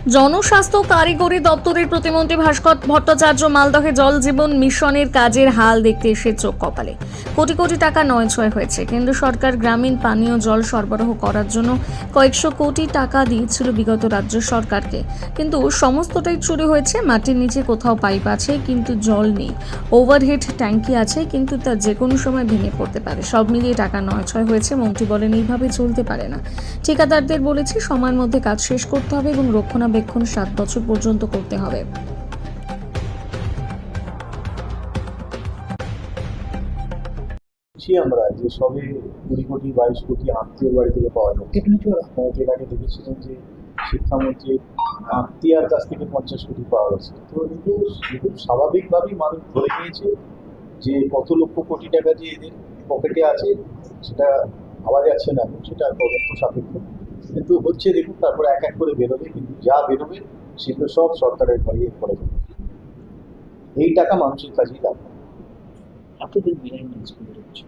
জনস্বাস্থ্য কারিগরি দপ্তরের প্রতিমন্ত্রী ভাস্কর ভট্টাচার্য মালদহে জল জীবন মিশনের কাজের হাল দেখতে এসে চোখ কপালে। কোটি কোটি টাকা নয়ছয় হয়েছে। কেন্দ্র সরকার গ্রামীণ পানীয় জল সরবরাহ করার জন্য কয়েকশো কোটি টাকা দিয়েছিল বিগত রাজ্য সরকারকে, কিন্তু সমস্তটাই চুরি হয়েছে। মাটির নিচে কোথাও পাইপ আছে কিন্তু জল নেই, ওভারহেড ট্যাঙ্কি আছে কিন্তু তা যে কোনো সময় ভেঙে পড়তে পারে। সব মিলিয়ে টাকা নয়ছয় হয়েছে। মন্ত্রী বলেন এইভাবে চলতে পারে না। ঠিকাদারদের বলেছি সময়ের মধ্যে কাজ শেষ করতে হবে এবং রক্ষণাবেক্ষণ 7 বছর পর্যন্ত করতে হবে। আমরা যে সবে 20 কোটি 22 কোটি আত্মীয় বাড়ি থেকে পাওয়া যাচ্ছে। এর আগে দেখেছিলাম যে শিক্ষামন্ত্রী আত্মীয়ার কাছ থেকে 50 কোটি পাওয়া গেছে। তো কিন্তু খুব স্বাভাবিকভাবেই মানুষ ধরে নিয়েছে যে কত লক্ষ কোটি টাকা যে এদের পকেটে আছে সেটা ভাবা যাচ্ছে না, সেটা তদন্ত সাপেক্ষ। কিন্তু হচ্ছে দেখুন, তারপরে এক এক করে বেরোবে, কিন্তু যা বেরোবে সেগুলো সব সরকারের ঘরে পড়ে যাবে। এই টাকা মানুষের কাছেই লাগবে। এতদিন বিনা স্কুলে রয়েছে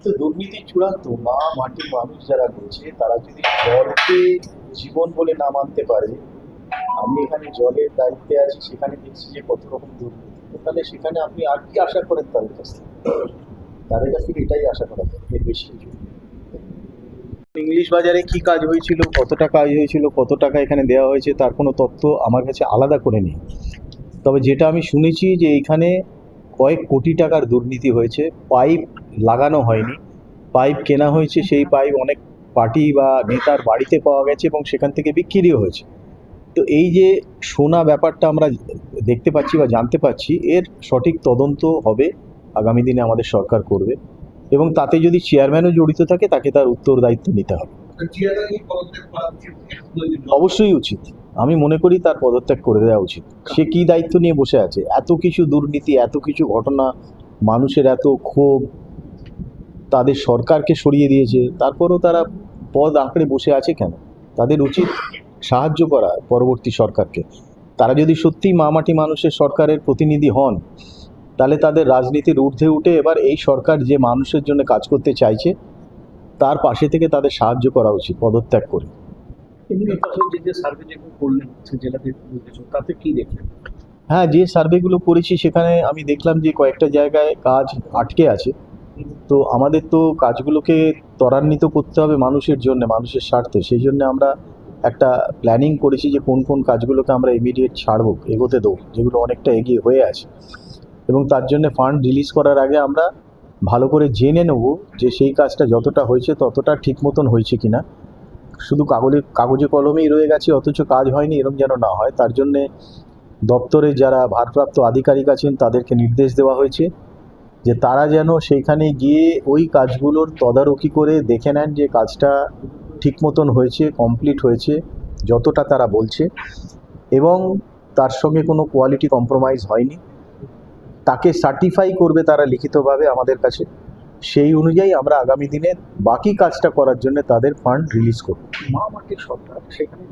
তো দুর্নীতি চূড়ান্ত। মা মাটির মানুষ যারা রয়েছে তারা যদি জলকে জীবন বলে না মানতে পারে, আমি এখানে জলের দায়িত্বে আছি, সেখানে দেখছি যে কত রকম দুর্নীতি, তাহলে সেখানে আপনি আর কি আশা করেন তাদের কাছ থেকে? তাদের কাছ থেকে এটাই আশা করা যায়, এর বেশি কিছু। ইংলিশ বাজারে কি কাজ হয়েছিল, কতটা কাজ হয়েছিল, কত টাকা এখানে দেওয়া হয়েছে, তার কোনো তথ্য আমার কাছে আলাদা করে নেই। তবে যেটা আমি শুনেছি যে এখানে কয়েক কোটি টাকার দুর্নীতি হয়েছে। পাইপ লাগানো হয়নি, পাইপ কেনা হয়েছে, সেই পাইপ অনেক পার্টি বা নেতার বাড়িতে পাওয়া গেছে এবং সেখান থেকে বিক্রিও হয়েছে। তো এই যে সোনা ব্যাপারটা আমরা দেখতে পাচ্ছি বা জানতে পাচ্ছি, এর সঠিক তদন্ত হবে, আগামী দিনে আমাদের সরকার করবে, এবং তাতে যদি চেয়ারম্যানও জড়িত থাকে তাকে তার উত্তরদায়িত্ব নিতে হবে। অবশ্যই উচিত, আমি মনে করি তার পদত্যাগ করে দেওয়া উচিত। সে কি দায়িত্ব নিয়ে বসে আছে? এত কিছু দুর্নীতি, এত কিছু ঘটনা, মানুষের এত ক্ষোভ, তাদের সরকারকে সরিয়ে দিয়েছে, তারপরও তারা পদ আঁকড়ে বসে আছে কেন? তাদের উচিত সাহায্য করা পরবর্তী সরকারকে। তারা যদি সত্যিই মামাটি মানুষের সরকারের প্রতিনিধি হন, তাহলে তাদের রাজনীতির ঊর্ধ্বে উঠে এবার এই সরকার যে মানুষের জন্য কাজ করতে চাইছে তার পাশে থেকে তাদের সাহায্য করা উচিত, পদত্যাগ করে। সার্ভে যেগুলো করলেন জেলাতে, তাতে কি দেখলেন? হ্যাঁ, যে সার্ভেগুলো করেছি সেখানে আমি দেখলাম যে কয়েকটা জায়গায় কাজ আটকে আছে। তো আমাদের তো কাজগুলোকে ত্বরান্বিত করতে হবে মানুষের জন্য, মানুষের স্বার্থে। সেই জন্য আমরা একটা প্ল্যানিং করেছি যে কোন কোন কাজগুলোকে আমরা ইমিডিয়েট ছাড়বো, এগোতে দেবো, যেগুলো অনেকটা এগিয়ে হয়ে আছে। এবং তার জন্য ফান্ড রিলিজ করার আগে আমরা ভালো করে জেনে নেব যে সেই কাজটা যতটা হয়েছে ততটা ঠিক মতন হয়েছে কিনা। শুধু কাগজে কলমেই রয়ে গেছে অথচ কাজ হয়নি, এরকম যেন না হয়। তার জন্যে দপ্তরে যারা ভারপ্রাপ্ত আধিকারিক আছেন তাদেরকে নির্দেশ দেওয়া হয়েছে যে তারা যেন সেইখানে গিয়ে ওই কাজগুলোর তদারকি করে দেখে নেন যে কাজটা ঠিক মতন হয়েছে, কমপ্লিট হয়েছে যতটা তারা বলছে, এবং তার সঙ্গে কোনো কোয়ালিটি কম্প্রোমাইজ হয়নি। তাকে সার্টিফাই করবে তারা লিখিতভাবে আমাদের কাছে। সেই অনুযায়ী আমরা আগামী দিনে বাকি কাজটা করার জন্য তাদের ফান্ড রিলিজ করব। মা মাটির সরকার, সেখানে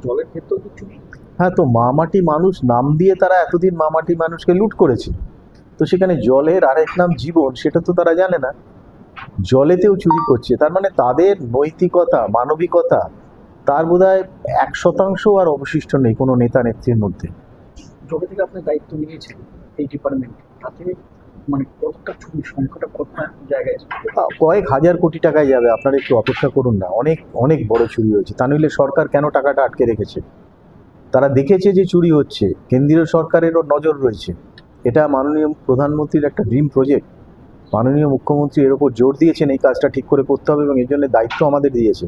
জলের ক্ষেত্রেও তো চুরি। হ্যাঁ, তো মামাটি মানুষ নাম দিয়ে তারা এতদিন মামাটি মানুষকে লুট করেছে। তো সেখানে জলের আরেক নাম জীবন, সেটা তো তারা জানে না। জলেতেও চুরি করছে, তার মানে তাদের নৈতিকতা, মানবিকতা তার বোধহয় 1% আর অবশিষ্ট নেই কোনো নেতা নেত্রীর মধ্যে। যবে থেকে আপনি দায়িত্ব নিয়েছেন এই ডিপার্টমেন্ট, তাতে মানে কতটা চুরি, সংখ্যাটা কতটা জায়গায়? কয়েক হাজার কোটি টাকায় যাবে, আপনারা একটু অপেক্ষা করুন না। অনেক অনেক বড় চুরি হয়েছে। তা নইলে সরকার কেন টাকাটা আটকে রেখেছে? তারা দেখেছে যে চুরি হচ্ছে, কেন্দ্রীয় সরকারেরও নজর রয়েছে। এটা মাননীয় প্রধানমন্ত্রীর একটা ড্রিম প্রজেক্ট। মাননীয় মুখ্যমন্ত্রী এর ওপর জোর দিয়েছেন এই কাজটা ঠিক করে করতে হবে, এবং এর জন্য দায়িত্ব আমাদের দিয়েছে।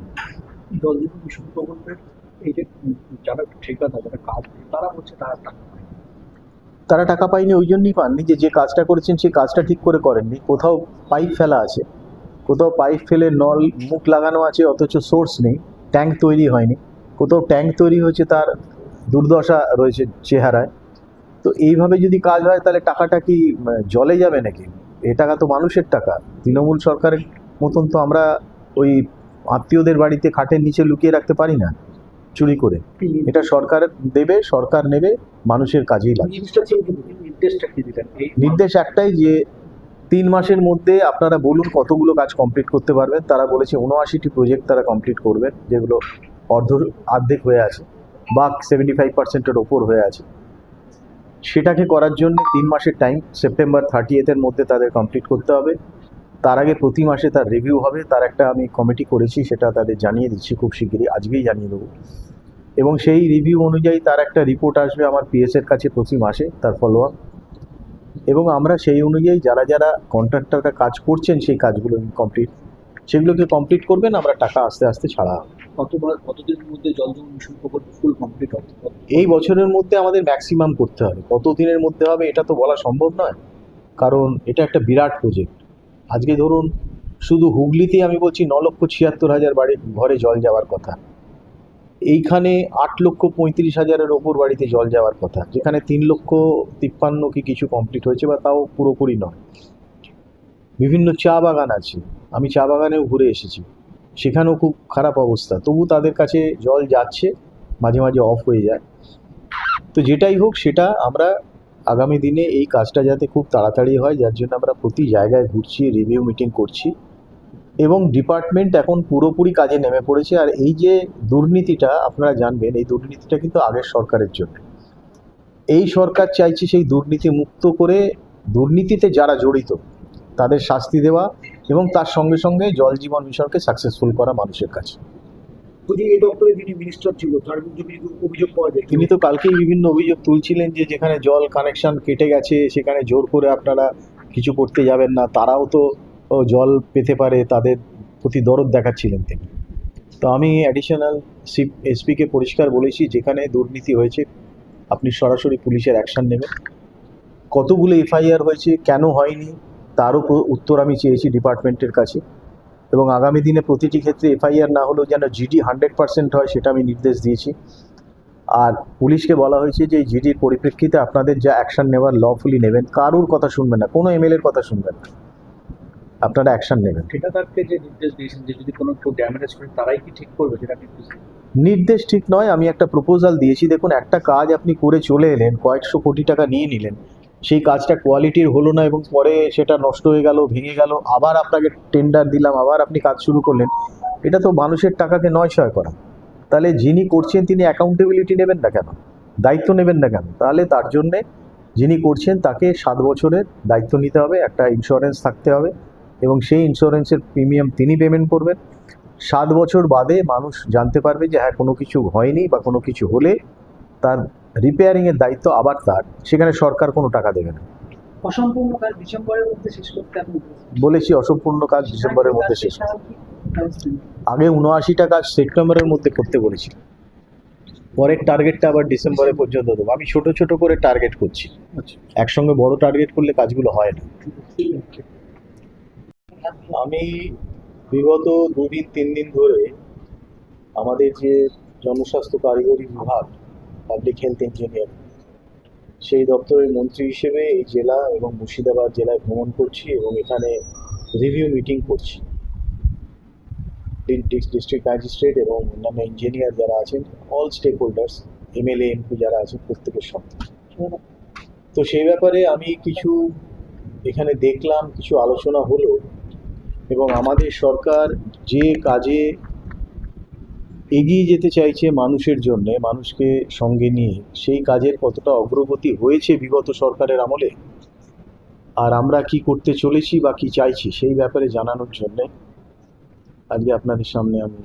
জল জীবন মিশন প্রকল্পের এই যে যারা ঠিকাদার, যারা কাজ করে, তারা বলছে তারা টাকা পায়নি ওই জন্যই পাননি যে কাজটা করেছেন সেই কাজটা ঠিক করে করেননি। কোথাও পাইপ ফেলা আছে, কোথাও পাইপ ফেলে নল মুখ লাগানো আছে অথচ সোর্স নেই, ট্যাঙ্ক তৈরি হয়নি। কোথাও ট্যাঙ্ক তৈরি হয়েছে, তার দুর্দশা রয়েছে চেহারায়। তো এইভাবে যদি কাজ হয় তাহলে টাকাটা কি জলে যাবে নাকি? এ টাকা তো মানুষের টাকা। তৃণমূল সরকারের মতন তো আমরা ওই আত্মীয়দের বাড়িতে খাটের নিচে লুকিয়ে রাখতে পারি না চুরি করে। এটা সরকার দেবে, সরকার নেবে, মানুষের কাজেই লাগবে। নির্দেশটা কি দিলেন? নির্দেশ একটাই যে 3 মাসের মধ্যে আপনারা বলুন কতগুলো কাজ কমপ্লিট করতে পারবেন। তারা বলেছে 79টি প্রজেক্ট তারা কমপ্লিট করবেন, যেগুলো অর্ধেক হয়ে আছে। বা 75%-এর ওপর হয়ে আছে। সেটাকে করার জন্য 3 মাসের টাইম, সেপ্টেম্বর 30-এর মধ্যে তাদের কমপ্লিট করতে হবে। তার আগে প্রতি মাসে তার রিভিউ হবে, তার একটা আমি কমিটি করেছি, সেটা তাদের জানিয়ে দিচ্ছি খুব শিগগিরই, আজকেই জানিয়ে দেবো। এবং সেই রিভিউ অনুযায়ী তার একটা রিপোর্ট আসবে আমার পিএসের কাছে প্রতি মাসে, তার ফলো আপ। এবং আমরা সেই অনুযায়ী যারা যারা কন্ট্রাক্টররা কাজ করছেন সেই কাজগুলো সেগুলোকে কমপ্লিট করবেন, আমরা টাকা আস্তে আস্তে ছাড়া হবে। কতদিনের মধ্যে জল জীবন মিশন প্রকল্প ফুল কমপ্লিট হবে? এই বছরের মধ্যে আমাদের ম্যাক্সিমাম করতে হবে। কত দিনের মধ্যে হবে এটা তো বলা সম্ভব নয়, কারণ এটা একটা বিরাট প্রজেক্ট। আজকে ধরুন শুধু হুগলিতেই আমি বলছি 9,76,000 বাড়ির ঘরে জল যাওয়ার কথা, এইখানে 8,35,000-এর ওপর বাড়িতে জল যাওয়ার কথা, যেখানে 3,53,000 কি কিছু কমপ্লিট হয়েছে, বা তাও পুরোপুরি নয়। বিভিন্ন চা বাগান আছে, আমি চা বাগানেও ঘুরে এসেছি, সেখানেও খুব খারাপ অবস্থা, তবু তাদের কাছে জল যাচ্ছে, মাঝে মাঝে অফ হয়ে যায়। তো যেটাই হোক, সেটা আমরা আগামী দিনে এই কাজটা যাতে খুব তাড়াতাড়ি হয়, যার জন্য আমরা প্রতি জায়গায় ঘুরছি, রিভিউ মিটিং করছি, এবং ডিপার্টমেন্ট এখন পুরোপুরি কাজে নেমে পড়েছে। আর এই যে দুর্নীতিটা আপনারা জানবেন, এই দুর্নীতিটা কিন্তু আগের সরকারের জন্য। এই সরকার চাইছে সেই দুর্নীতি মুক্ত করে দুর্নীতিতে যারা জড়িত তাদের শাস্তি দেওয়া, এবং তার সঙ্গে সঙ্গে জল জীবন মিশনকে সাকসেসফুল করা মানুষের কাছে। এই দপ্তরে যিনি মিনিস্টার ছিল তার বিরুদ্ধে অভিযোগ পাওয়া যায়, তিনি তো কালকেই বিভিন্ন অভিযোগ তুলছিলেন যে যেখানে জল কানেকশন কেটে গেছে সেখানে জোর করে আপনারা কিছু করতে যাবেন না, তারাও তো জল পেতে পারে, তাদের প্রতি দরদ দেখাচ্ছিলেন তিনি। তো আমি অ্যাডিশনাল এসপিকে পরিষ্কার বলেছি, যেখানে দুর্নীতি হয়েছে আপনি সরাসরি পুলিশের অ্যাকশন নেবেন। কতগুলো এফআইআর হয়েছে, কেন হয়নি, তারও উত্তর আমি চেয়েছি ডিপার্টমেন্টের কাছে। এবং আগামী দিনে প্রতিটি ক্ষেত্রে এফআইআর না হলেও যেন জিডি 100% হয়, সেটা আমি নির্দেশ দিয়েছি। আর পুলিশকে বলা হয়েছে যে এই জিডির পরিপ্রেক্ষিতে আপনাদের যা অ্যাকশন নেওয়ার লফুলি নেবেন, কারুর কথা শুনবেন না, কোনো এমএলএর কথা শুনবেন না, আপনারা অ্যাকশন নেবেন। ঠিকাদারকে যে নির্দেশ দিয়েছেন যে যদি কোনো কেউ ড্যামেজ করে তারাই কি ঠিক করবে, সেটা নির্দেশ ঠিক নয়, আমি একটা প্রপোজাল দিয়েছি। দেখুন, একটা কাজ আপনি করে চলে এলেন, কয়েকশো কোটি টাকা নিয়ে নিলেন, সেই কাজটা কোয়ালিটির হলো না এবং পরে সেটা নষ্ট হয়ে গেল, ভেঙে গেল, আবার আপনাকে টেন্ডার দিলাম, আবার আপনি কাজ শুরু করলেন, এটা তো মানুষের টাকাকে নয়ছয় করা। তাহলে যিনি করছেন তিনি অ্যাকাউন্টেবিলিটি নেবেন না কেন, দায়িত্ব নেবেন না কেন? তাহলে তার জন্যে যিনি করছেন তাকে 7 বছরের দায়িত্ব নিতে হবে, একটা ইন্স্যুরেন্স থাকতে হবে, এবং সেই ইন্স্যুরেন্সের প্রিমিয়াম তিনি পেমেন্ট করবেন। 7 বছর বাদে মানুষ জানতে পারবে যে হ্যাঁ কোনো কিছু হয়নি, বা কোনো কিছু হলে তার রিপেয়ারিংয়ের দায়িত্ব আবার তার, সেখানে সরকার কোনো টাকা দেবে না। অসম্পূর্ণ কাজ ডিসেম্বরের মধ্যে শেষ করতে আপনি বলেছি, অসম্পূর্ণ কাজ ডিসেম্বরের মধ্যে শেষ। আগে 79টা কাজ সেপ্টেম্বরের মধ্যে করতে বলেছি, পরের টার্গেটটা আবার ডিসেম্বরে পর্যন্ত দেবো। আমি ছোট ছোট করে টার্গেট করছি, একসঙ্গে বড় টার্গেট করলে কাজগুলো হয় না। আমি বিগত 2-3 দিন ধরে আমাদের যে জনস্বাস্থ্য কারিগরি বিভাগ, পাবলিক হেলথ ইঞ্জিনিয়ার, সেই দপ্তরের মন্ত্রী হিসেবে এই জেলা এবং মুর্শিদাবাদ জেলায় ভ্রমণ করছি, এবং এখানে রিভিউ মিটিং করছি। ডিস্ট্রিক্ট ম্যাজিস্ট্রেট এবং অন্যান্য ইঞ্জিনিয়ার যারা আছেন, all stakeholders, MLA MP যারা আছেন, প্রত্যেকের সঙ্গে। তো সেই ব্যাপারে আমি কিছু এখানে দেখলাম, কিছু আলোচনা হলো, এবং আমাদের সরকার যে কাজে এগিয়ে যেতে চাইছে মানুষের জন্যে, মানুষকে সঙ্গে নিয়ে, সেই কাজের কতটা অগ্রগতি হয়েছে বিগত সরকারের আমলে, আর আমরা কি করতে চলেছি বা কি চাইছি, সেই ব্যাপারে জানানোর জন্যে আজকে আপনাদের সামনে আমি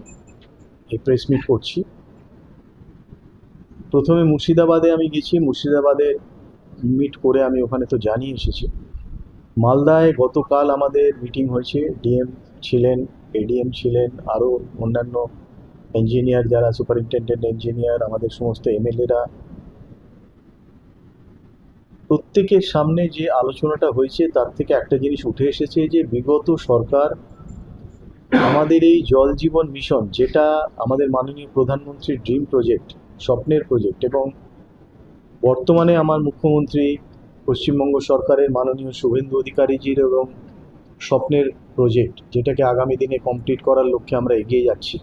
এই প্রেস মিট করছি। প্রথমে মুর্শিদাবাদে আমি গেছি, মুর্শিদাবাদে মিট করে আমি ওখানে তো জানিয়ে এসেছি। মালদায় গতকাল আমাদের মিটিং হয়েছে, ডিএম ছিলেন, এডিএম ছিলেন, আরও অন্যান্য ইঞ্জিনিয়ার যারা সুপারিনটেন্ডেন্ট ইঞ্জিনিয়ার, আমাদের সমস্ত এমএলএরা, প্রত্যেকের সামনে যে আলোচনাটা হয়েছে তার থেকে একটা জিনিস উঠে এসেছে যে বিগত সরকার আমাদের এই জল জীবন মিশন, যেটা আমাদের মাননীয় প্রধানমন্ত্রীর ড্রিম প্রজেক্ট, স্বপ্নের প্রজেক্ট, এবং বর্তমানে আমার মুখ্যমন্ত্রী পশ্চিমবঙ্গ সরকারের মাননীয় শুভেন্দু অধিকারীজির এবং স্বপ্নের প্রজেক্ট, যেটাকে আগামী দিনে কমপ্লিট করার লক্ষ্যে আমরা এগিয়ে যাচ্ছি,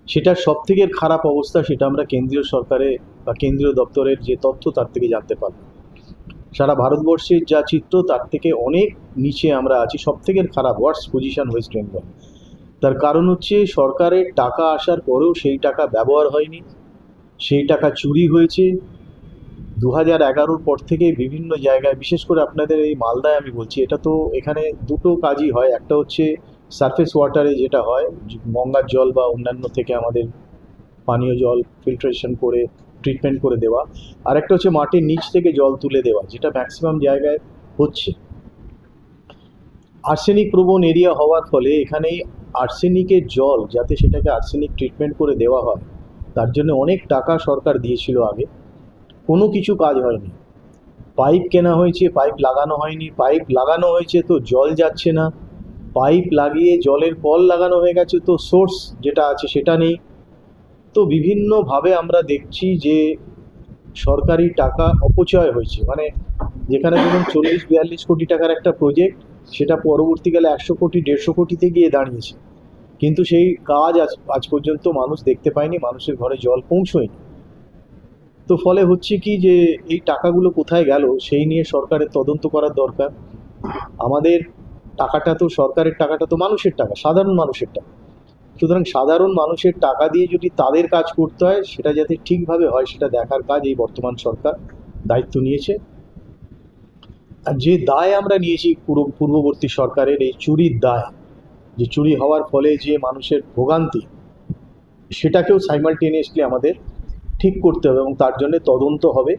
সেটার সব থেকে খারাপ অবস্থা, সেটা আমরা কেন্দ্রীয় সরকারে বা কেন্দ্রীয় দপ্তরের যে তথ্য তার থেকে জানতে পারব। সারা ভারতবর্ষের যা চিত্র তার থেকে অনেক নিচে আমরা আছি, সব থেকে খারাপ, ওয়ার্স্ট পজিশন ওয়েস্ট বেঙ্গল। তার কারণ হচ্ছে সরকারের টাকা আসার পরেও সেই টাকা ব্যবহার হয়নি, সেই টাকা চুরি হয়েছে। 2011-র পর থেকে বিভিন্ন জায়গায়, বিশেষ করে আপনাদের এই মালদায় আমি বলছি, এটা তো এখানে দুটো কাজই হয়। একটা হচ্ছে সারফেস ওয়াটারে যেটা হয়, গঙ্গার জল বা অন্যান্য থেকে আমাদের পানীয় জল ফিল্ট্রেশন করে ট্রিটমেন্ট করে দেওয়া, আর একটা হচ্ছে মাটির নিচ থেকে জল তুলে দেওয়া, যেটা ম্যাক্সিমাম জায়গায় হচ্ছে। আর্সেনিক প্রবণ এরিয়া হওয়ার ফলে এখানেই আর্সেনিকের জল যাতে সেটাকে আর্সেনিক ট্রিটমেন্ট করে দেওয়া হয়, তার জন্য অনেক টাকা সরকার দিয়েছিল আগে, কোনো কিছু কাজ হয়নি। পাইপ কেনা হয়েছে, পাইপ লাগানো হয়নি, পাইপ লাগানো হয়েছে তো জল যাচ্ছে না, পাইপ লাগিয়ে জলের কল লাগানো হয়ে গেছে তো সোর্স যেটা আছে সেটা নেই। তো বিভিন্নভাবে আমরা দেখছি যে সরকারি টাকা অপচয় হয়েছে। মানে যেখানে ধরুন 40-42 কোটি টাকার একটা প্রজেক্ট, সেটা পরবর্তীকালে 100 কোটি 150 কোটিতে গিয়ে দাঁড়িয়েছে, কিন্তু সেই কাজ আজ পর্যন্ত মানুষ দেখতে পায়নি, মানুষের ঘরে জল পৌঁছয়নি। তো ফলে হচ্ছে কি যে এই টাকাগুলো কোথায় গেল সেই নিয়ে সরকারের তদন্ত করার দরকার। আমাদের টাকাটা তো, সরকারের টাকাটা তো মানুষের টাকা, সাধারণ মানুষের টাকা। সুতরাং সাধারণ মানুষের টাকা দিয়ে যদি তাদের কাজ করতে হয়, সেটা যাতে ঠিকভাবে হয় সেটা দেখার কাজ এই বর্তমান সরকার দায়িত্ব নিয়েছে। আর যে দায় আমরা নিয়েছি পূর্ববর্তী সরকারের, এই চুরির দায়, যে চুরি হওয়ার ফলে যে মানুষের ভোগান্তি, সেটাকেও সাইমালটেনিয়াসলি আমাদের ঠিক করতে হবে এবং তার জন্য তদন্ত হবে,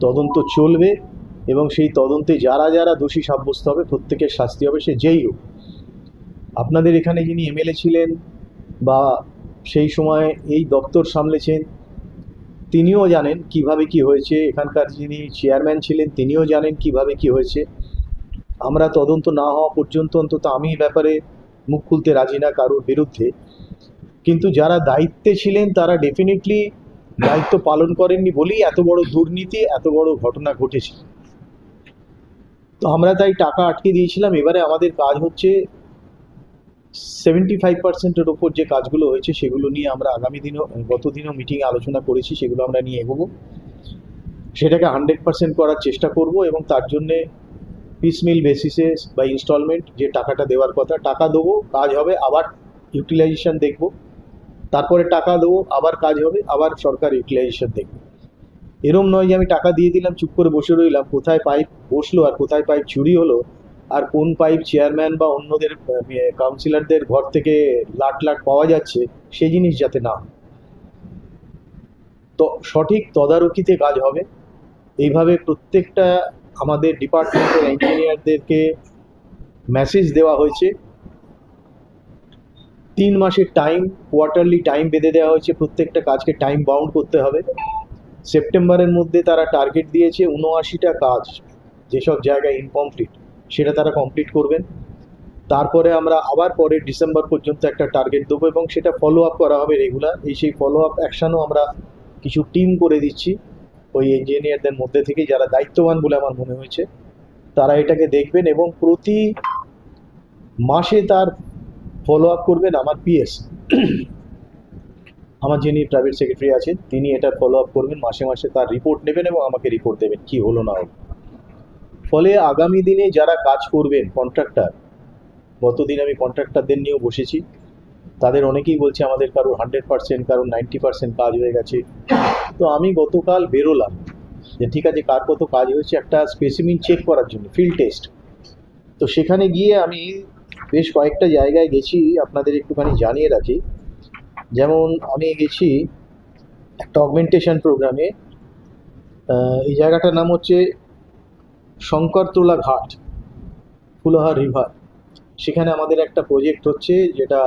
তদন্ত চলবে এবং সেই তদন্তে যারা যারা দোষী সাব্যস্ত হবে প্রত্যেকের শাস্তি হবে, সে যেই হোক। আপনাদের এখানে যিনি এমএলএ ছিলেন বা সেই সময় এই দপ্তর সামলেছেন, তিনিও জানেন কিভাবে কি হয়েছে। এখানকার যিনি চেয়ারম্যান ছিলেন তিনিও জানেন কিভাবে কি হয়েছে। আমরা তদন্ত না হওয়া পর্যন্ত অন্তত আমি এই ব্যাপারে মুখ খুলতে রাজি না কারোর বিরুদ্ধে। কিন্তু যারা দায়িত্বে ছিলেন তারা ডেফিনেটলি দায়িত্ব পালন করেননি বলেই এত বড় দুর্নীতি, এত বড় ঘটনা ঘটেছে। তো আমরা তাই টাকা আটকে দিয়েছিলাম। এবারে আমাদের কাজ হচ্ছে 75%-এর ওপর যে কাজগুলো হয়েছে সেগুলো নিয়ে আমরা আগামী দিনও, গত দিনও মিটিংয়ে আলোচনা করেছি, সেগুলো আমরা নিয়ে এগোবো, সেটাকে 100% করার চেষ্টা করব এবং তার জন্যে পিসমিল বেসিসে বা ইনস্টলমেন্ট যে টাকাটা দেওয়ার কথা, টাকা দেবো, কাজ হবে, আবার ইউটিলাইজেশন দেখব, তারপরে টাকা দেবো, আবার কাজ হবে, আবার সরকার ইউটিলাইজেশন দেখবে। এরম নয় যে আমি টাকা দিয়ে দিলাম, চুপ করে বসে রইলাম, কোথায় পাইপ বসলো আর কোথায় পাইপ চুরি হলো আর কোন পাইপ চেয়ারম্যান বা অন্যদের কাউন্সিলরদের ঘর থেকে লাট লাট পাওয়া যাচ্ছে, সেই জিনিস যাতে না হয়। তো সঠিক তদারকিতে কাজ হবে। এইভাবে প্রত্যেকটা আমাদের ডিপার্টমেন্টের ইঞ্জিনিয়ারদেরকে মেসেজ দেওয়া হয়েছে। 3 মাসের টাইম, কোয়ার্টারলি টাইম বেঁধে দেওয়া হয়েছে, প্রত্যেকটা কাজকে টাইম বাউন্ড করতে হবে। সেপ্টেম্বরের মধ্যে তারা টার্গেট দিয়েছে 79টা কাজ যেসব জায়গায় ইনকমপ্লিট, সেটা তারা কমপ্লিট করবেন। তারপরে আমরা আবার পরে ডিসেম্বর পর্যন্ত একটা টার্গেট দেবো এবং সেটা ফলো আপ করা হবে রেগুলার। সেই ফলো আপ অ্যাকশানও আমরা কিছু টিম করে দিচ্ছি ওই ইঞ্জিনিয়ারদের মধ্যে থেকে, যারা দায়িত্ববান বলে আমার মনে হয়েছে, তারা এটাকে দেখবেন এবং প্রতি মাসে তার ফলো আপ করবেন। আমার পিএস, আমার যিনি প্রাইভেট সেক্রেটারি আছেন, তিনি এটার ফলো আপ করবেন, মাসে মাসে তার রিপোর্ট নেবেন এবং আমাকে রিপোর্ট দেবেন কি হলো না হলো। ফলে আগামী দিনে যারা কাজ করবেন কন্ট্রাক্টর, গতদিন আমি কন্ট্রাক্টরদের নিয়েও বসেছি, তাদের অনেকেই বলছে আমাদের কারোর 100%, কারোর 90% কাজ হয়ে গেছে। তো আমি গতকাল বেরোলাম যে ঠিক আছে কার কত কাজ হয়েছে একটা স্পেসিমেন চেক করার জন্য, ফিল্ড টেস্ট। তো সেখানে গিয়ে আমি বেশ কয়েকটা জায়গায় গেছি, আপনাদের একটুখানি জানিয়ে রাখি। যেমন আমি গেছি একটা অগমেন্টেশন প্রোগ্রামে, এই জায়গাটার নাম হচ্ছে শঙ্করতলা ঘাট, ফুলহার রিভার। সেখানে আমাদের একটা প্রজেক্ট হচ্ছে, যেটা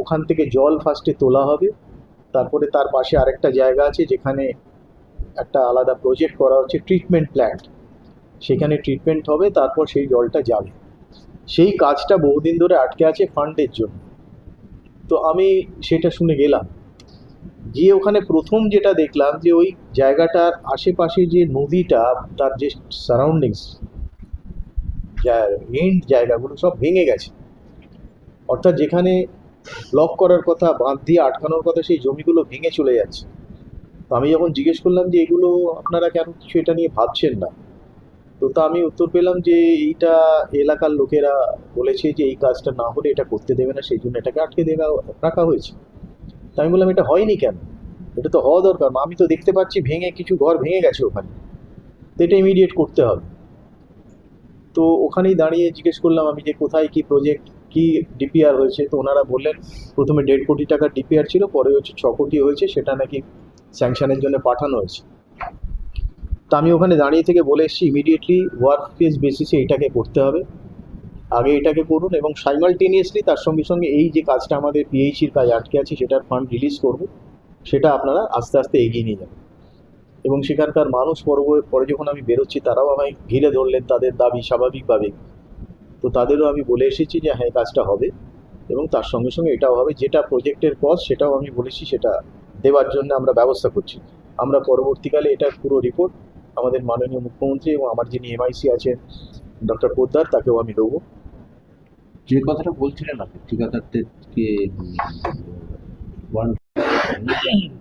ওখান থেকে জল ফার্স্টে তোলা হবে, তারপরে তার পাশে আরেকটা জায়গা আছে যেখানে একটা আলাদা প্রজেক্ট করা হচ্ছে, ট্রিটমেন্ট প্ল্যান্ট, সেখানে ট্রিটমেন্ট হবে, তারপর সেই জলটা যাবে। সেই কাজটা বহুদিন ধরে আটকে আছে ফান্ডের জন্য। তো আমি সেটা শুনে গেলাম, গিয়ে ওখানে প্রথম যেটা দেখলাম যে ওই জায়গাটার আশেপাশে যে নদীটা, তার যে সারাউন্ডিংস এন্ড জায়গাগুলো সব ভেঙে গেছে। অর্থাৎ যেখানে ব্লক করার কথা, বাঁধ দিয়ে আটকানোর কথা, সেই জমিগুলো ভেঙে চলে যাচ্ছে। তো আমি যখন জিজ্ঞেস করলাম যে এগুলো আপনারা কেন কিছু এটা নিয়ে ভাবছেন না, তো আমি উত্তর পেলাম যে এইটা এলাকার লোকেরা বলেছে যে এই কাজটা না হলে এটা করতে দেবে না, সেই জন্য এটাকে আটকে রাখা হয়েছে। তো আমি বললাম এটা হয়নি কেন? এটা তো হওয়া দরকার। আমি তো দেখতে পাচ্ছি ভেঙে কিছু ঘর ভেঙে গেছে ওখানে, তো এটা ইমিডিয়েট করতে হবে। তো ওখানেই দাঁড়িয়ে জিজ্ঞেস করলাম আমি যে কোথায় কি প্রজেক্ট, কি ডিপিআর হয়েছে। তো ওনারা বললেন প্রথমে 1.5 কোটি টাকার ডিপিআর ছিল, পরে হচ্ছে 6 কোটি হয়েছে, সেটা নাকি স্যাংশনের জন্য পাঠানো হয়েছে। তো আমি ওখানে দাঁড়িয়ে থেকে বলে এসেছি ইমিডিয়েটলি ওয়ার্ক ফেজ বেসিসে এটাকে করতে হবে, আগে এটাকে করুন, এবং সাইমালটেনিয়াসলি তার সঙ্গে সঙ্গে এই যে কাজটা আমাদের পিএইচির কাজ আটকে আছে সেটার ফান্ড রিলিজ করব, সেটা আপনারা আস্তে আস্তে এগিয়ে নিয়ে যাবেন। এবং সেখানকার মানুষ পরে যখন আমি বেরোচ্ছি তারাও আমায় ঘিরে ধরলেন, তাদের দাবি স্বাভাবিকভাবেই। তো তাদেরও আমি বলে এসেছি যে হ্যাঁ কাজটা হবে, এবং তার সঙ্গে সঙ্গে এটাও হবে, যেটা প্রজেক্টের কস্ট সেটাও আমি বলেছি সেটা দেওয়ার জন্য আমরা ব্যবস্থা করছি। আমরা পরবর্তীকালে এটার পুরো রিপোর্ট আমাদের মাননীয় মুখ্যমন্ত্রী এবং আমার যিনি এমআইসি আছেন ডক্টর পোদ্দার, তাকেও আমি দেবো। যে কথাটা বলছিলেন আপনি ঠিকাদারদেরকে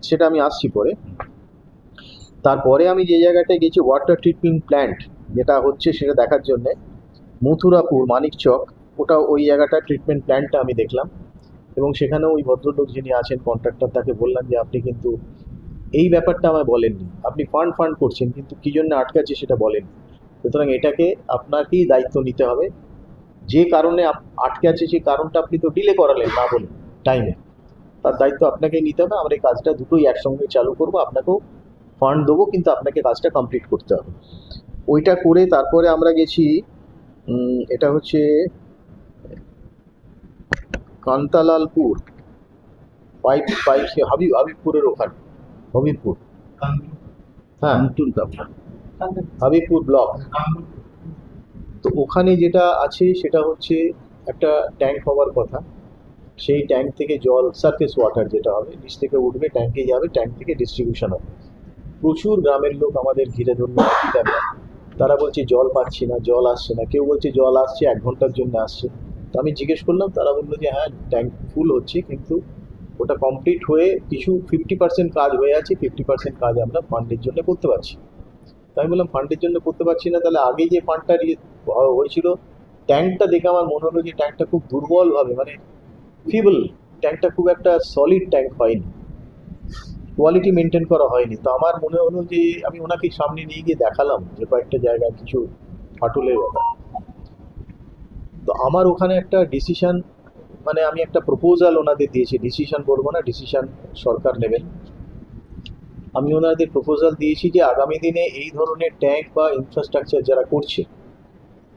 সেটা আমি আসছি পরে। তারপরে আমি যে জায়গাটায় গেছি ওয়াটার ট্রিটমেন্ট প্ল্যান্ট যেটা হচ্ছে সেটা দেখার জন্যে, মথুরাপুর মানিকচক, ওটা ওই জায়গাটা ট্রিটমেন্ট প্ল্যান্টটা আমি দেখলাম। এবং সেখানে ওই ভদ্রলোক যিনি আছেন কন্ট্রাক্টর, তাকে বললাম যে আপনি কিন্তু এই ব্যাপারটা আমায় বলেননি, আপনি ফান্ড করছেন কিন্তু কী জন্য আটকাচ্ছে সেটা বলেন। সুতরাং এটাকে আপনাকেই দায়িত্ব নিতে হবে, যে কারণে আটকে আছে সেই কারণটা আপনি তো ডিলে করালেন না বলে টাইমে, তার দায়িত্ব আপনাকেই নিতে হবে। আমরা এই কাজটা দুটোই একসঙ্গে চালু করব, আপনাকেও ফান্ড দেবো, কিন্তু আপনাকে কাজটা কমপ্লিট করতে হবে। ওইটা করে তারপরে আমরা গেছি, এটা হচ্ছে কান্তালালপুর পাইপ হাবিবপুরের ওখানে, হবিবপুর, হ্যাঁ হাবিবপুর ব্লক। তো ওখানে যেটা আছে সেটা হচ্ছে একটা ট্যাঙ্ক হওয়ার কথা, সেই ট্যাঙ্ক থেকে জল সারফেস ওয়াটার যেটা হবে নিচ থেকে উঠবে, ট্যাঙ্কে যাবে, ট্যাঙ্ক থেকে ডিস্ট্রিবিউশন হবে। প্রচুর গ্রামের লোক আমাদের ঘিরে ধরলো, তারা বলছে জল পাচ্ছি না, জল আসছে না, কেউ বলছে জল আসছে 1 ঘন্টার জন্য আসছে। তো আমি জিজ্ঞেস করলাম, তারা বললো যে হ্যাঁ ট্যাঙ্ক ফুল হচ্ছে, কিন্তু ওটা কমপ্লিট হয়ে কিছু 50% কাজ হয়ে আছে, 50% কাজ আমরা ফান্ডের জন্য করতে পারছি। তাই আমি বললাম ফান্ডের জন্য করতে পারছি না, তাহলে আগে যে ফান্ডটা হয়েছিল ট্যাঙ্কটা দেখে আমার মনে হলো যে ট্যাঙ্কটা খুব দুর্বলভাবে, মানে ফিবল, ট্যাঙ্কটা খুব একটা সলিড ট্যাঙ্ক হয়নি, কোয়ালিটি মেনটেন করা হয়নি। তো আমার মনে হলো যে আমি ওনাকে সামনে নিয়ে গিয়ে দেখালাম যে কয়েকটা জায়গায় কিছু ফাটলের ব্যাপার। তো আমার ওখানে একটা ডিসিশন, মানে আমি একটা প্রপোজাল ওনাদের দিয়েছি, ডিসিশন বলবো না, ডিসিশন সরকার নেবেন। আমি ওনাদের প্রপোজাল দিয়েছি যে আগামী দিনে এই ধরনের ট্যাঙ্ক বা ইনফ্রাস্ট্রাকচার যারা করছে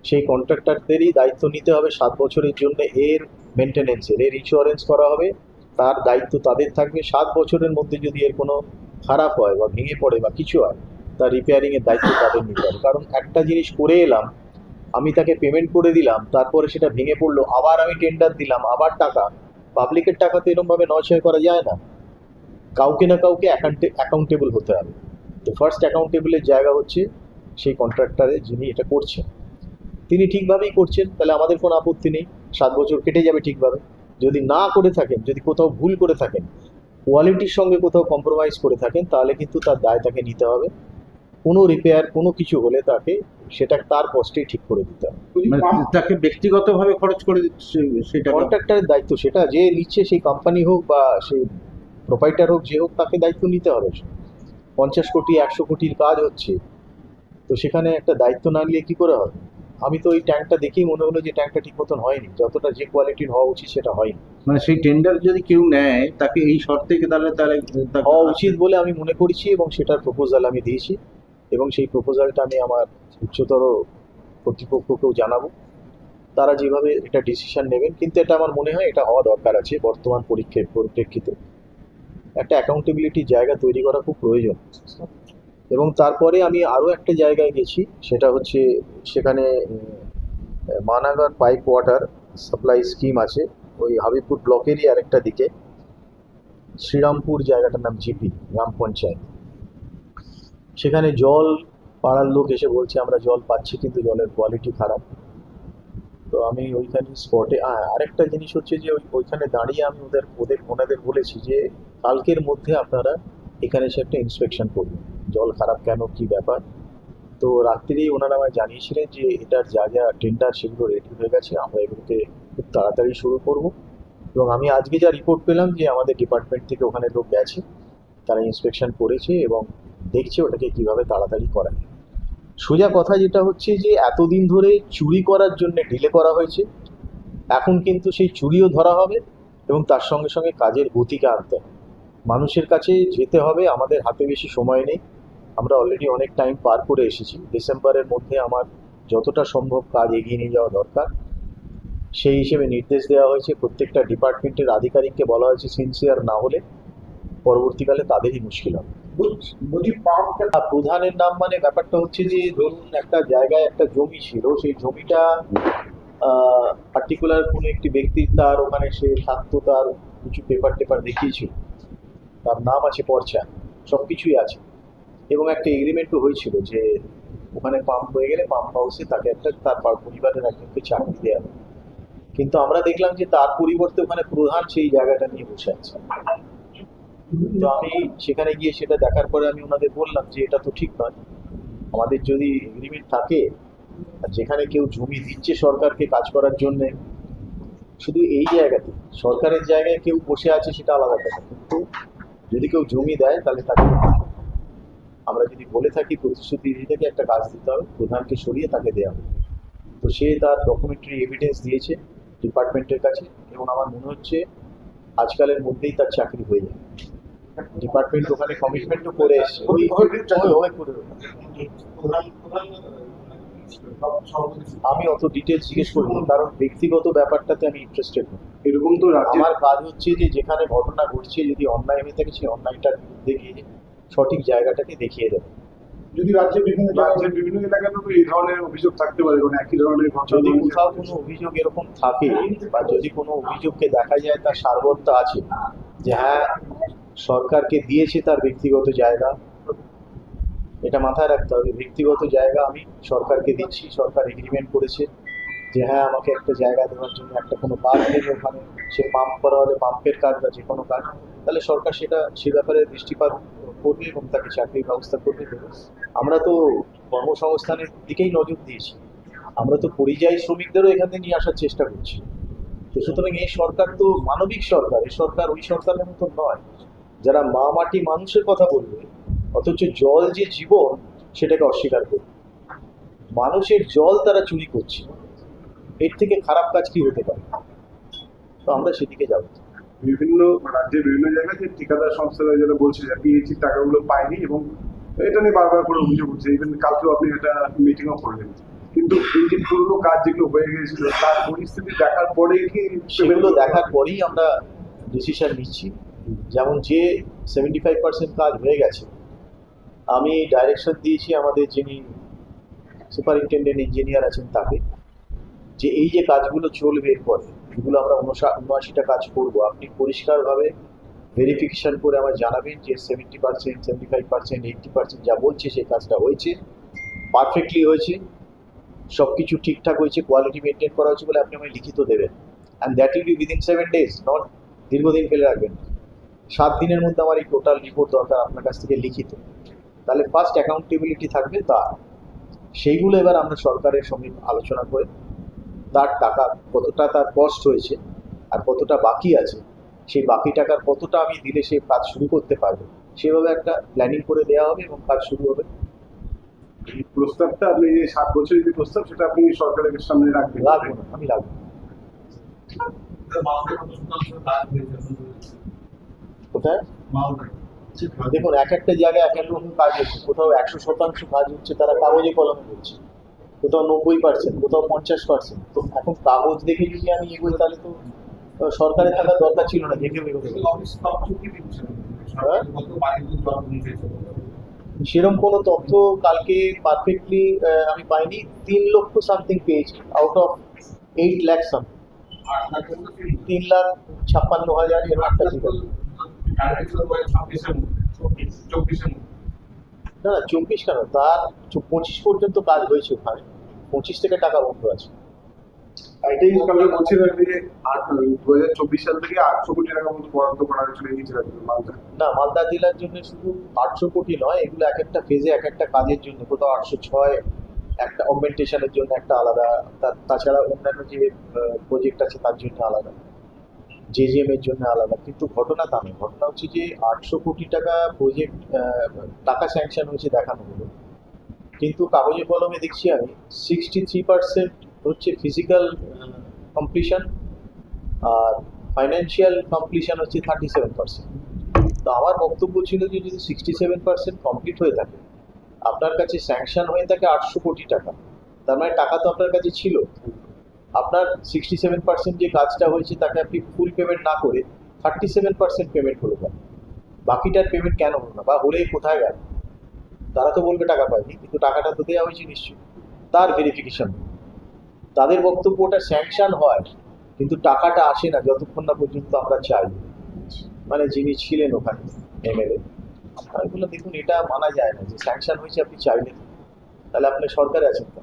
সেই কন্ট্রাক্টরদেরই দায়িত্ব নিতে হবে 7 বছরের জন্য এর মেনটেনেন্সের, এর ইন্স্যুরেন্স করা হবে, তার দায়িত্ব তাদের থাকবে। 7 বছরের মধ্যে যদি এর কোনো খারাপ হয় বা ভেঙে পড়ে বা কিছু হয়, তার রিপেয়ারিংয়ের দায়িত্ব তাদের নিতে হবে। কারণ একটা জিনিস করে এলাম, আমি তাকে পেমেন্ট করে দিলাম, তারপরে সেটা ভেঙে পড়লো, আবার আমি টেন্ডার দিলাম, আবার টাকা, পাবলিকের টাকা তো এরকমভাবে নয় করা যায় না, কাউকে না কাউকে অ্যাকাউন্টেবল হতে হবে। তো ফার্স্ট অ্যাকাউন্টেবলের জায়গা হচ্ছে সেই কন্ট্রাক্টরে যিনি এটা করছেন, তিনি ঠিকভাবেই করছেন, তাহলে আমাদের কোনো আপত্তি নেই, 7 বছর কেটে যাবে ঠিকভাবে। যদি না করে থাকেন, যদি কোথাও ভুল করে থাকেন, কোয়ালিটির সঙ্গে কোথাও কম্প্রোমাইজ করে থাকেন, তাহলে কিন্তু তার দায় তাকে নিতে হবে। কোনো রিপেয়ার কোনো কিছু হলে তাকে সেটা তার কস্টেই ঠিক করে দিতে হবে। মানে তাকে ব্যক্তিগতভাবে খরচ করে দিচ্ছে সেটা কন্ট্রাক্টরের দায়িত্ব, সেটা যে নিচ্ছে সেই কোম্পানি হোক বা সেই প্রোপাইটার হোক, যে হোক, তাকে দায়িত্ব নিতে হবে। 50 কোটি 100 কোটির কাজ হচ্ছে, তো সেখানে একটা দায়িত্ব না নিলে কী করে হবে? আমি তো ওই ট্যাঙ্কটা দেখেই মনে হলো যে ট্যাঙ্কটা ঠিক মতন হয়নি, যতটা যে কোয়ালিটির হওয়া উচিত সেটা হয়নি। মানে সেই টেন্ডার যদি কেউ নেয় তাকে এই শর্তে তাহলে তাকে হওয়া উচিত বলে আমি মনে করছি, এবং সেটার প্রপোজাল আমি দিয়েছি, এবং সেই প্রপোজালটা আমি আমার উচ্চতর কর্তৃপক্ষকেও জানাবো, তারা যেভাবে এটা ডিসিশন নেবেন। কিন্তু এটা আমার মনে হয় এটা হওয়া দরকার আছে বর্তমান পরিপ্রেক্ষিতে, একটা অ্যাকাউন্টেবিলিটির জায়গা তৈরি করা খুব প্রয়োজন। এবং তারপরে আমি আরও একটা জায়গায় গেছি, সেটা হচ্ছে সেখানে মানাগর পাইপ ওয়াটার সাপ্লাই স্কিম আছে, ওই হাবিবপুর ব্লকেরই আরেকটা দিকে, শ্রীরামপুর জায়গাটার নাম জিপি গ্রাম পঞ্চায়েত। সেখানে জল পাড়ার লোক এসে বলছে আমরা জল পাচ্ছি কিন্তু জলের কোয়ালিটি খারাপ। তো আমি ওইখানে স্পটে আরেকটা জিনিস হচ্ছে যে ওইখানে দাঁড়িয়ে আমি ওনাদের বলেছি যে কালকের মধ্যে আপনারা এখানে এসে একটা ইন্সপেকশন করবেন, জল খারাপ কেন, কি ব্যাপার। তো রাত্রিরেই ওনারা আমায় জানিয়েছিলেন যে এটার যা যা টেন্ডার সেগুলো রেডি হয়ে গেছে, আমরা এগুলোকে খুব তাড়াতাড়ি শুরু করব। এবং আমি আজকে যা রিপোর্ট পেলাম যে আমাদের ডিপার্টমেন্ট থেকে ওখানে লোক গেছে, তারা ইন্সপেকশন করেছে এবং দেখছে ওটাকে কিভাবে তাড়াতাড়ি করা যায়। সোজা কথা যেটা হচ্ছে যে এতদিন ধরে চুরি করার জন্য ডিলে করা হয়েছে, এখন কিন্তু সেই চুরিও ধরা হবে এবং তার সঙ্গে সঙ্গে কাজের গতিকে আনতে হবে। মানুষের কাছে যেতে হবে, আমাদের হাতে বেশি সময় নেই, আমরা অলরেডি অনেক টাইম পার করে এসেছি। ডিসেম্বরের মধ্যে আমার যতটা সম্ভব কাজ এগিয়ে নিয়ে যাওয়া দরকার, সেই হিসেবে নির্দেশ দেওয়া হয়েছে। প্রত্যেকটা ডিপার্টমেন্টের আধিকারিককে বলা হয়েছে সিনসিয়ার না হলে পরবর্তীকালে তাদেরই মুশকিল হবে। আর প্রধানের নাম মানে ব্যাপারটা হচ্ছে যে ধরুন একটা জায়গায় একটা জমি ছিল, সেই জমিটা পার্টিকুলার কোনো একটি ব্যক্তির, তার ওখানে সে থাকতো, তার কিছু পেপার টেপার দেখিয়েছিল, তার নাম আছে, পর্চা, সব কিছুই আছে এবং একটা এগ্রিমেন্টও হয়েছিল যে ওখানে পাম্প হয়ে গেলে পাম্প হাউসে তাকে একটা তার পরিবারের একজনকে চাকরি দেওয়া হবে। কিন্তু আমরা দেখলাম যে তার পরিবর্তে ওখানে প্রধান সেই জায়গাটা নিয়ে বসে আছে। তো আমি সেখানে গিয়ে সেটা দেখার পরে আমি ওনাদের বললাম যে এটা তো ঠিক নয়, আমাদের যদি এগ্রিমেন্ট থাকে আর যেখানে কেউ জমি দিচ্ছে সরকারকে কাজ করার জন্য, শুধু এই জায়গাতে সরকারের জায়গায় কেউ বসে আছে সেটা আলাদা কথা, কিন্তু যদি কেউ জমি দেয় তাহলে তাকে আমরা যদি বলে থাকি প্রতিশ্রুতি দিয়ে থেকে একটা কাজ দিতে হবে, প্রধানকে সরিয়ে তাকে দেওয়া হবে। তো সে তার ডকুমেন্টারি এভিডেন্স দিয়েছে ডিপার্টমেন্টের কাছে এবং আমার মনে হচ্ছে আজকালের মধ্যেই তার চাকরি হয়ে যাবে। ডিপার্টমেন্ট ওখানে কমিটমেন্টও করে এসছে, আমি অত ডিটেলস জিজ্ঞেস করিনি কারণ ব্যক্তিগত ব্যাপারটাতে আমি ইন্টারেস্টেড নই। এরকম তো আমার কাজ হচ্ছে যে যেখানে ঘটনা ঘটছে যদি অন্যায় হয়ে থাকে সেই অন্যায়টার বিরুদ্ধে গিয়ে সঠিক জায়গাটাকে দেখিয়ে দেবে। যদি রাজ্যের বিভিন্ন এলাকায় তো এই ধরনের অভিযোগ থাকতে পারে, মানে একই ধরনের যদি কোথাও কোনো অভিযোগ এরকম থাকে বা যদি কোনো অভিযোগকে দেখা যায় তার সারবত্তা আছে যে হ্যাঁ সরকারকে দিয়েছে তার ব্যক্তিগত জায়গা, এটা মাথায় রাখতে হবে। ব্যক্তিগত জায়গা আমি সরকারকে দিচ্ছি, সরকার এগ্রিমেন্ট করেছে যে হ্যাঁ আমাকে একটা জায়গা দেওয়ার জন্য একটা কোনো কাজ দেবে, ওখানে সে পাম্প করা হলে পাম্পের কাজ বা যে কোনো কাজ, তাহলে সরকার সেটা সে ব্যাপারে দৃষ্টিপাত করবে এবং তাকে চাকরির ব্যবস্থা করবে। আমরা তো কর্মসংস্থানের দিকেই নজর দিয়েছি, আমরা তো পরিযায়ী শ্রমিকদেরও এখান থেকে নিয়ে আসার চেষ্টা করছি। তো সুতরাং এই সরকার তো মানবিক সরকার, এই সরকার ওই সরকারের মতো নয় যারা মা মাটি মানুষের কথা বলবে অথচ জল যে জীবন সেটাকে অস্বীকার করবে। মানুষের জল তারা চুরি করছে, এর থেকে খারাপ কাজ কি হতে পারে? তো আমরা সেদিকে যাবো। বিভিন্ন রাজ্যের বিভিন্ন জায়গায় যে ঠিকাদার সংস্থারা যেটা বলছে যে পিএইচি টাকাগুলো পায়নি এবং এটা নিয়ে বারবার করে অভিযোগ হচ্ছে। ইভেন কালকেও আপনি একটা মিটিংও করলেন, কিন্তু এই যে পুরোনো কাজ যেগুলো হয়ে গিয়েছিল তার পরিস্থিতি দেখার পরে কি সেগুলো দেখার পরেই আমরা ডিসিশন নিচ্ছি। যেমন যে 75% কাজ হয়ে গেছে, আমি ডাইরেকশন দিয়েছি আমাদের যিনি সুপারিনটেন্ডেন্ট ইঞ্জিনিয়ার আছেন তাকে, যে এই যে কাজগুলো চলবে এরপরে যেগুলো আমরা 79টা কাজ করব, আপনি পরিষ্কারভাবে ভেরিফিকেশন করে আমায় জানাবেন যে 70%, 75%, 80% যা বলছে সেই কাজটা হয়েছে, পারফেক্টলি হয়েছে, সব কিছু ঠিকঠাক হয়েছে, কোয়ালিটি মেনটেন করা হয়েছে বলে আপনি আমায় লিখিত দেবেন। And that will be within 7 days, not দীর্ঘদিন ফেলে রাখবেন। 7 দিনের মধ্যে আমার এই টোটাল রিপোর্ট দরকার আপনার কাছ থেকে লিখিত, তাহলে ফার্স্ট অ্যাকাউন্টেবিলিটি থাকবে। সেইগুলো এবার আমরা সরকারের সঙ্গে আলোচনা করে তার টাকা কতটা তার কস্ট হয়েছে আর কতটা বাকি আছে, সেই বাকি টাকার কতটা আমি দিলে সে কাজ শুরু করতে পারবে, সেভাবে একটা প্ল্যানিং করে দেওয়া হবে এবং কাজ শুরু হবে। এই প্রস্তাবটা আপনি যে 7 বছরের যে প্রস্তাব সেটা আপনি সরকারের সামনে রাখবেন? রাখবো না, আমি রাখবো না। কোথায়? দেখুন এক একটা জায়গায় এক এক রকম কাজ হচ্ছে, কোথাও 100% কাজ হচ্ছে তারা কাগজে কলমে করছে, কোথাও 90%, কোথাও 50%। তো এখন কাগজ দেখে যদি আমি এগোই তাহলে তো সরকারের থাকার দরকার ছিল না, দেখে এগোতে সেরকম কোনো তথ্য কালকে পারফেক্টলি আমি পাইনি। 3 লক্ষ সামথিং পেয়েছি আউট অফ 8 লাখ সামথিং, 3,56,000 এরকম একটা ছিল। না 24 কেন, তার 25 পর্যন্ত কাজ হয়েছে ওখানে, 25 থেকে টাকা বন্ধ আছে। এটাই কালকে বলছিলেন যে 2024 সাল থেকে 800 কোটি টাকা মতো বরাদ্দ করা হয়েছিল এই জেলার জন্য, মালদা। না মালদা জেলার জন্য শুধু 800 কোটি নয়, এগুলো এক একটা ফেজে এক একটা কাজের জন্য, কোথাও 806, একটা অগমেন্টেশনের জন্য একটা আলাদা, তাছাড়া অন্যান্য যে প্রজেক্ট আছে তার জন্য আলাদা। জেজেএম এর জন্য আলাদা, কিন্তু ঘটনা তা নয়। ঘটনা হচ্ছে যে 800 কোটি টাকা প্রজেক্ট টাকা স্যাংশন হয়েছে দেখানো হলো, কিন্তু কাগজে কলমে দেখছি আমি 63% হচ্ছে ফিজিক্যাল কমপ্লিশন আর ফাইন্যান্সিয়াল কমপ্লিশন হচ্ছে 37%। তো আমার বক্তব্য ছিল যে যদি 67% কমপ্লিট হয়ে থাকে, আপনার কাছে স্যাংশন হয়ে থাকে 800 কোটি টাকা, তার মানে টাকা তো আপনার কাছে ছিল। আপনার 67% যে কাজটা হয়েছে তাকে আপনি ফুল পেমেন্ট না করে 37% পেমেন্ট হলো কেন? বাকিটার পেমেন্ট কেন হলো না, বা হলে কোথায় গেল? তারা তো বলবে টাকা পায়নি, কিন্তু টাকাটা তো দেওয়া হয়েছে নিশ্চয়ই, তার ভেরিফিকেশন। তাদের বক্তব্য ওটা স্যাংশন হয় কিন্তু টাকাটা আসে না যতক্ষণ না পর্যন্ত আমরা চাই, মানে যিনি ছিলেন ওখানে এমএলএ। আমি বললাম দেখুন এটা মানা যায় না যে স্যাংশন হয়েছে আপনি চাইলেন, তাহলে আপনি সরকারে আছেন তো।